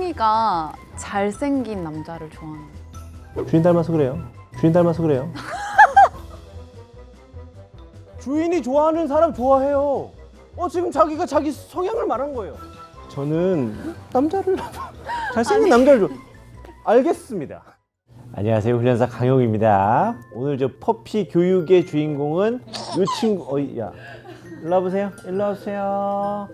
콩이가 잘생긴 남자를 좋아하는 거예요. 주인 닮아서 그래요. 주인 닮아서 그래요. 주인이 좋아하는 사람 좋아해요. 지금 자기가 자기 성향을 말한 거예요. 저는 남자를 잘생긴 남자를 알겠습니다. 안녕하세요, 훈련사 강용입니다. 오늘 저 퍼피 교육의 주인공은 이 친구. 야, 일로 와보세요. 일로 와보세요.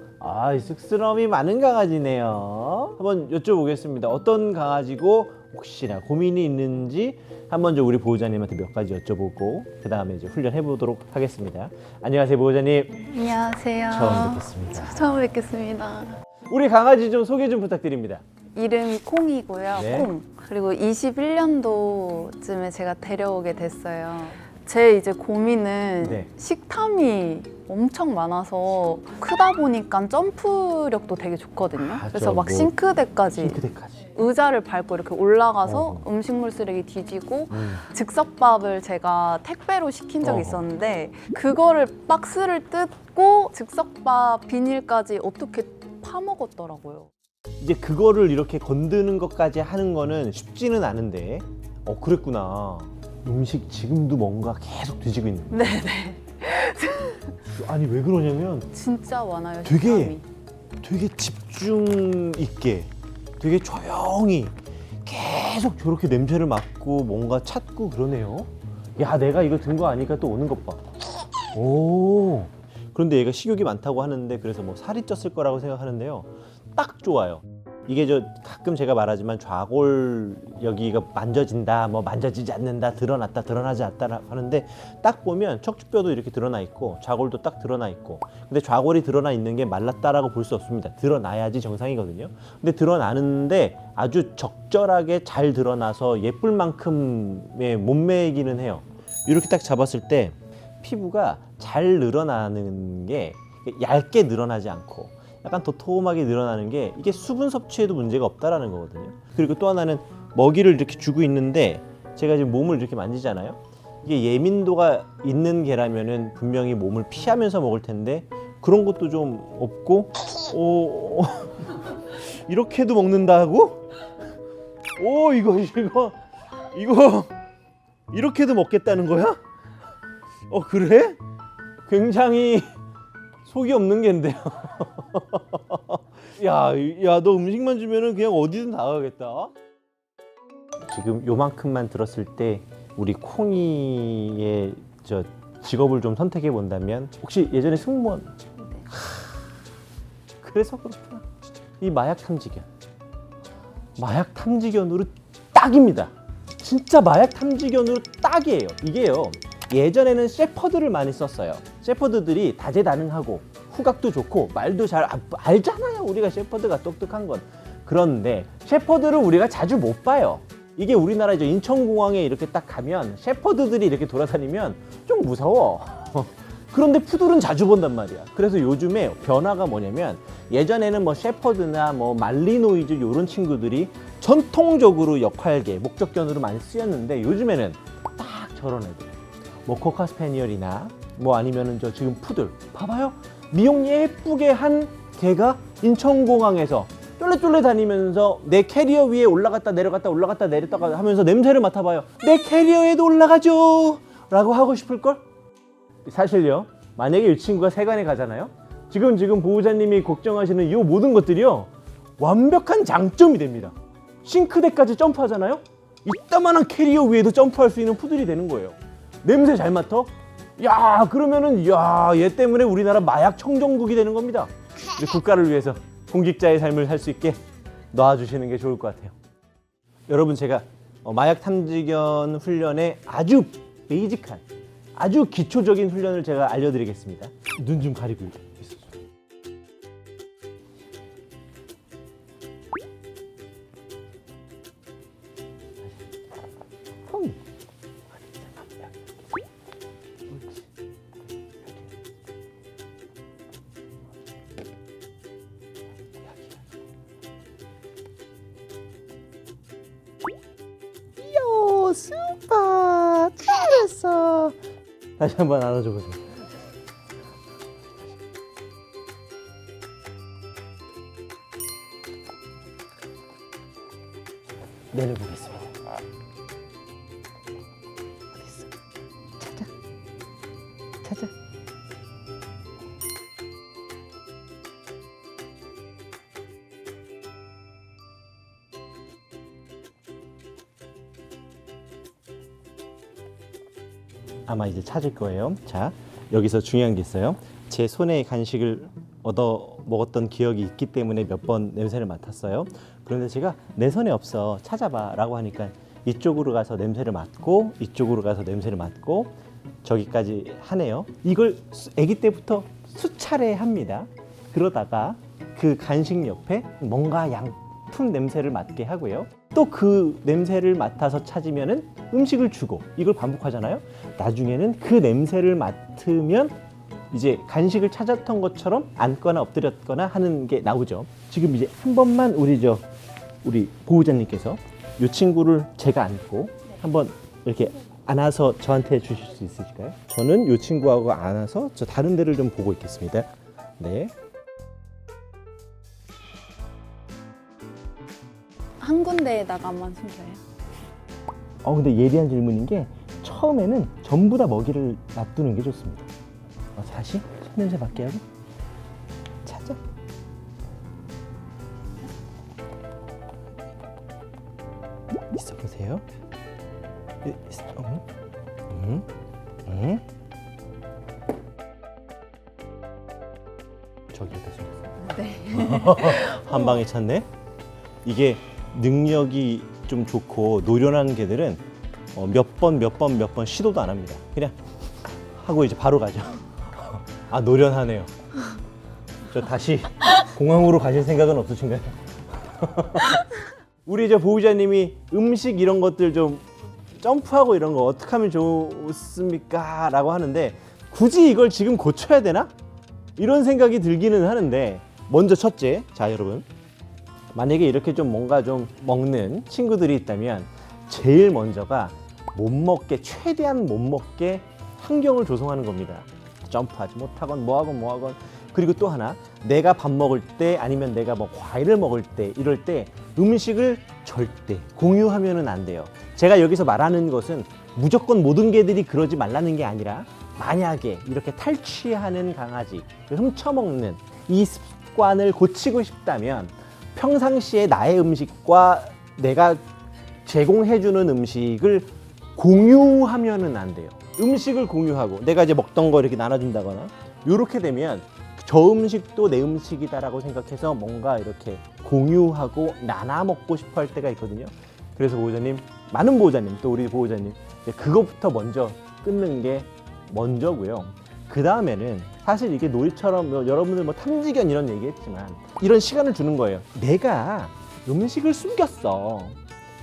이 쑥스러움이 많은 강아지네요. 한번 여쭤보겠습니다. 어떤 강아지고 혹시나 고민이 있는지 한번 우리 보호자님한테 몇 가지 여쭤보고 그 다음에 이제 훈련해 보도록 하겠습니다. 안녕하세요, 보호자님. 안녕하세요. 처음 뵙겠습니다. 처음 뵙겠습니다. 우리 강아지 좀 소개 좀 부탁드립니다. 이름이 콩이고요. 네. 콩. 그리고 21년도쯤에 제가 데려오게 됐어요. 제 이제 고민은 네. 식탐이 엄청 많아서 크다 보니까 점프력도 되게 좋거든요. 그래서 막 싱크대까지 싱크대까지. 의자를 밟고 이렇게 올라가서 음식물 쓰레기 뒤지고 즉석밥을 제가 택배로 시킨 적이 있었는데 그거를 박스를 뜯고 즉석밥 비닐까지 어떻게 파먹었더라고요. 이제 그거를 이렇게 건드는 것까지 하는 거는 쉽지는 않은데 그랬구나. 음식 지금도 뭔가 계속 뒤지고 있는 거야. 네네. 아니 왜 그러냐면 진짜 많아요. 되게 식탐이. 집중 있게 되게 조용히 계속 저렇게 냄새를 맡고 뭔가 찾고 그러네요. 야, 내가 이거 든 거 아니까 또 오는 것 봐. 오. 그런데 얘가 식욕이 많다고 하는데 그래서 뭐 살이 쪘을 거라고 생각하는데요. 딱 좋아요. 이게 가끔 제가 말하지만 좌골 여기가 만져진다, 뭐 만져지지 않는다, 드러났다, 드러나지 않다 하는데 딱 보면 척추뼈도 이렇게 드러나 있고 좌골도 딱 드러나 있고, 근데 좌골이 드러나 있는 게 말랐다라고 볼 수 없습니다. 드러나야지 정상이거든요. 근데 드러나는데 아주 적절하게 잘 드러나서 예쁠 만큼의 몸매이기는 해요. 이렇게 딱 잡았을 때 피부가 잘 늘어나는 게 얇게 늘어나지 않고 약간 도톰하게 늘어나는 게 이게 수분 섭취에도 문제가 없다라는 거거든요. 그리고 또 하나는 먹이를 이렇게 주고 있는데 제가 지금 몸을 이렇게 만지잖아요. 이게 예민도가 있는 개라면은 분명히 몸을 피하면서 먹을 텐데 그런 것도 좀 없고 이렇게도 먹는다고? 이거 이렇게도 먹겠다는 거야? 그래? 굉장히 속이 없는 갠데요. 야, 너 음식만 주면은 그냥 어디든 다 가겠다. 지금 요만큼만 들었을 때 우리 콩이의 직업을 좀 선택해 본다면 혹시 예전에 승무원? 네. 그래서 그렇구나. 이 마약 탐지견으로 딱입니다. 진짜 마약 탐지견으로 딱이에요. 이게요. 예전에는 셰퍼드를 많이 썼어요. 셰퍼드들이 다재다능하고 후각도 좋고 말도 잘 알잖아요. 우리가 셰퍼드가 똑똑한 건. 그런데 셰퍼드를 우리가 자주 못 봐요. 이게 우리나라 이제 인천공항에 이렇게 딱 가면 셰퍼드들이 이렇게 돌아다니면 좀 무서워. 그런데 푸들은 자주 본단 말이야. 그래서 요즘에 변화가 뭐냐면 예전에는 뭐 셰퍼드나 뭐 말리노이즈 이런 친구들이 전통적으로 역할계, 목적견으로 많이 쓰였는데 요즘에는 딱 저런 애들. 뭐 코카 스패니얼이나 뭐 아니면은 지금 푸들 봐봐요. 미용 예쁘게 한 개가 인천공항에서 쫄래쫄래 다니면서 내 캐리어 위에 올라갔다 내려갔다 올라갔다 내렸다가 하면서 냄새를 맡아봐요. 내 캐리어에도 올라가죠 라고 하고 싶을걸? 사실요, 만약에 이 친구가 세관에 가잖아요. 지금 보호자님이 걱정하시는 이 모든 것들이요 완벽한 장점이 됩니다. 싱크대까지 점프하잖아요. 이따만한 캐리어 위에도 점프할 수 있는 푸들이 되는 거예요. 냄새 잘 맡아? 야, 그러면은 얘 때문에 우리나라 마약 청정국이 되는 겁니다. 우리 국가를 위해서 공직자의 삶을 살 수 있게 놔주시는 게 좋을 것 같아요. 여러분, 제가 마약 탐지견 훈련에 아주 베이직한, 아주 기초적인 훈련을 제가 알려드리겠습니다. 눈 좀 가리고 있어요. 슈퍼 잘했어. 다시 한번 안아줘 보세요. 내려보겠습니다. 어디 있어? 찾아. 아마 이제 찾을 거예요. 자, 여기서 중요한 게 있어요. 제 손에 간식을 얻어 먹었던 기억이 있기 때문에 몇 번 냄새를 맡았어요. 그런데 제가 내 손에 없어, 찾아봐 라고 하니까 이쪽으로 가서 냄새를 맡고 이쪽으로 가서 냄새를 맡고 저기까지 하네요. 이걸 아기 때부터 수차례 합니다. 그러다가 그 간식 옆에 뭔가 양품 냄새를 맡게 하고요. 또 그 냄새를 맡아서 찾으면은 음식을 주고, 이걸 반복하잖아요. 나중에는 그 냄새를 맡으면 이제 간식을 찾았던 것처럼 앉거나 엎드렸거나 하는 게 나오죠. 지금 이제 한 번만 우리 보호자님께서 이 친구를 제가 안고 한번 이렇게 안아서 저한테 주실 수 있으실까요? 저는 이 친구하고 안아서 저 다른 데를 좀 보고 있겠습니다. 네. 한 군데에다가만 숨겨요? 근데 예리한 질문인 게 처음에는 전부 다 먹이를 놔두는 게 좋습니다. 다시 손냄새 맡게 하고 찾아. 있어 보세요. 저기에다 숨겼어. 네. 한 방에 찾네. 이게 능력이 좀 좋고 노련한 개들은 몇 번 시도도 안 합니다. 그냥 하고 이제 바로 가죠. 아, 노련하네요. 저 다시 공항으로 가실 생각은 없으신가요? 우리 저 보호자님이 음식 이런 것들 좀 점프하고 이런 거 어떻게 하면 좋습니까? 라고 하는데 굳이 이걸 지금 고쳐야 되나? 이런 생각이 들기는 하는데, 먼저 첫째, 자 여러분, 만약에 이렇게 좀 뭔가 좀 먹는 친구들이 있다면 제일 먼저가 못 먹게, 최대한 못 먹게 환경을 조성하는 겁니다. 점프하지 못하건 뭐하건. 그리고 또 하나, 내가 밥 먹을 때 아니면 내가 뭐 과일을 먹을 때 이럴 때 음식을 절대 공유하면은 안 돼요. 제가 여기서 말하는 것은 무조건 모든 개들이 그러지 말라는 게 아니라, 만약에 이렇게 탈취하는 강아지, 훔쳐먹는 이 습관을 고치고 싶다면 평상시에 나의 음식과 내가 제공해주는 음식을 공유하면은 안 돼요. 음식을 공유하고 내가 이제 먹던 거 이렇게 나눠준다거나 이렇게 되면 저 음식도 내 음식이다라고 생각해서 뭔가 이렇게 공유하고 나눠 먹고 싶어 할 때가 있거든요. 그래서 보호자님, 많은 보호자님, 또 우리 보호자님, 그것부터 먼저 끊는 게 먼저고요. 그 다음에는 사실 이게 놀이처럼 여러분들 뭐 탐지견 이런 얘기했지만 이런 시간을 주는 거예요. 내가 음식을 숨겼어.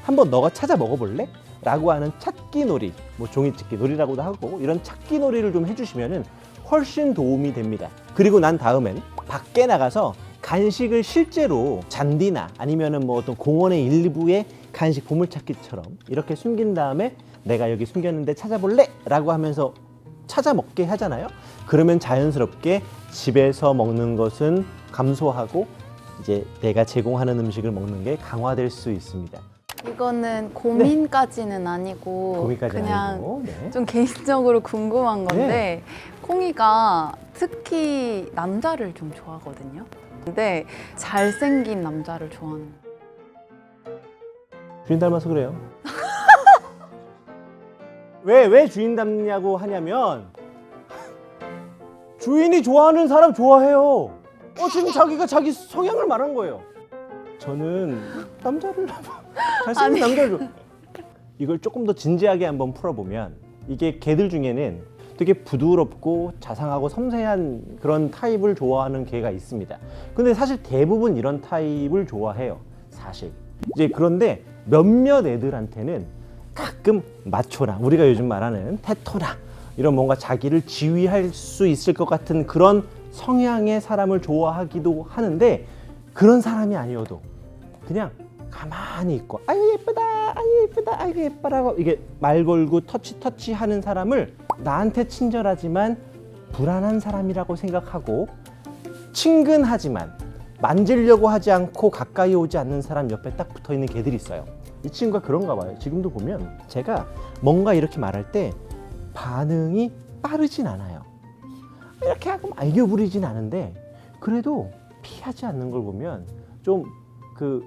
한번 너가 찾아 먹어볼래? 라고 하는 찾기 놀이, 뭐 종이찍기 놀이라고도 하고, 이런 찾기 놀이를 좀 해주시면은 훨씬 도움이 됩니다. 그리고 난 다음엔 밖에 나가서 간식을 실제로 잔디나 아니면은 뭐 어떤 공원의 일부에 간식 보물찾기처럼 이렇게 숨긴 다음에 내가 여기 숨겼는데 찾아볼래? 라고 하면서 찾아 먹게 하잖아요. 그러면 자연스럽게 집에서 먹는 것은 감소하고 이제 내가 제공하는 음식을 먹는 게 강화될 수 있습니다. 이거는 고민까지는 아니고 고민까지는 그냥 아니고, 네. 좀 개인적으로 궁금한 건데, 콩이가 특히 남자를 좀 좋아하거든요. 근데 잘생긴 남자를 좋아하는. 주인 닮아서 그래요. 왜 주인 닮냐고 하냐면 주인이 좋아하는 사람 좋아해요. 지금 자기가 자기 성향을 말한 거예요. 저는 남자를 잘생긴 남자를 이걸 조금 더 진지하게 한번 풀어보면, 이게 개들 중에는 되게 부드럽고 자상하고 섬세한 그런 타입을 좋아하는 개가 있습니다. 근데 사실 대부분 이런 타입을 좋아해요, 사실. 이제 그런데 몇몇 애들한테는 가끔 마초나 우리가 요즘 말하는 테토나 이런 뭔가 자기를 지휘할 수 있을 것 같은 그런 성향의 사람을 좋아하기도 하는데, 그런 사람이 아니어도 그냥 가만히 있고 아유 예쁘다, 아유 예쁘다, 아유 예뻐라고 이게 말 걸고 터치 하는 사람을 나한테 친절하지만 불안한 사람이라고 생각하고, 친근하지만 만지려고 하지 않고 가까이 오지 않는 사람 옆에 딱 붙어 있는 개들이 있어요. 이 친구가 그런가 봐요. 지금도 보면 제가 뭔가 이렇게 말할 때 반응이 빠르진 않아요. 이렇게 하고 알겨 부리진 않은데 그래도 피하지 않는 걸 보면 좀 그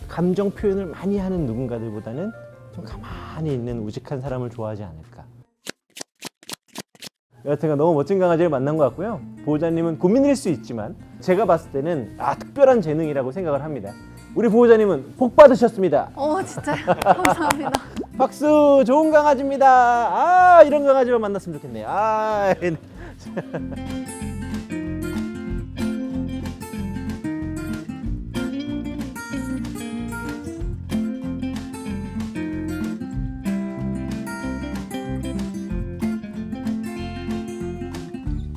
감정 표현을 많이 하는 누군가들보다는 좀 가만히 있는 우직한 사람을 좋아하지 않을까. 여하튼간 너무 멋진 강아지를 만난 것 같고요. 보호자님은 고민일 수 있지만 제가 봤을 때는 특별한 재능이라고 생각을 합니다. 우리 보호자님은 복 받으셨습니다. 진짜요? 감사합니다. 박수. 좋은 강아지입니다. 이런 강아지만 만났으면 좋겠네요.